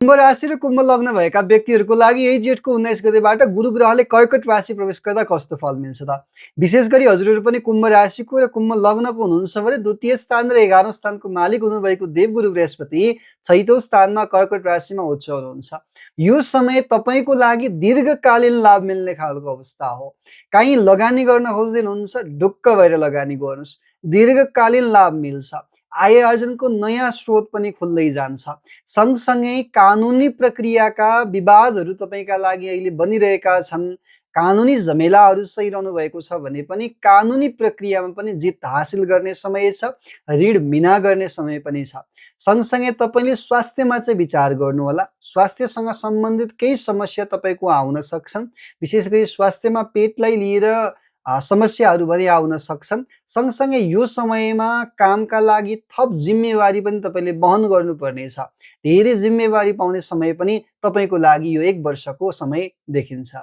कुम्भ राशि र कुम्भ लग्न भएका व्यक्तिहरूको लागि यही जेठको 19 गतेबाट गुरु ग्रहले कर्कट राशि प्रवेश गर्दा कस्तो फल मिल्छ त? विशेष गरी हजुरहरू पनि कुम्भ राशिको र कुम्भ लग्नको हुनुहुन्छ भने द्वितीय स्थान र 11औं स्थानको मालिक हुनुभएको देवगुरु बृहस्पति छैटौं स्थानमा कर्कट राशिमा उच्च हुनुहुन्छ। यो समय तपाईँको लागि दीर्घकालीन लाभ मिल्ने खालको अवस्था हो। काहीँ लगानी गर्न खोज्दै हुनुहुन्छ, ढुक्क भएर लगानी गर्नुहोस्। दीर्घकालीन लाभ मिल्छ। आय आर्जनको नयाँ स्रोत पनि खुल्दै जान्छ। सँगसँगै कानुनी प्रक्रियाका विवादहरू तपाईँका लागि अहिले बनिरहेका छन्। कानुनी झमेलाहरू सहिरहनु भएको छ भने पनि कानुनी प्रक्रियामा पनि जित हासिल गर्ने समय छ। ऋण मिना गर्ने समय पनि छ। सँगसँगै तपाईँले स्वास्थ्यमा चाहिँ विचार गर्नुहोला। स्वास्थ्यसँग सम्बन्धित केही समस्या तपाईँको आउन सक्छन्। विशेष गरी स्वास्थ्यमा पेटलाई लिएर समस्याहरू पनि आउन सक्छन्। सँगसँगै यो समयमा कामका लागि थप जिम्मेवारी पनि तपाईँले वहन गर्नुपर्नेछ। धेरै जिम्मेवारी पाउने समय पनि तपाईँको लागि यो 1 वर्षको समय देखिन्छ।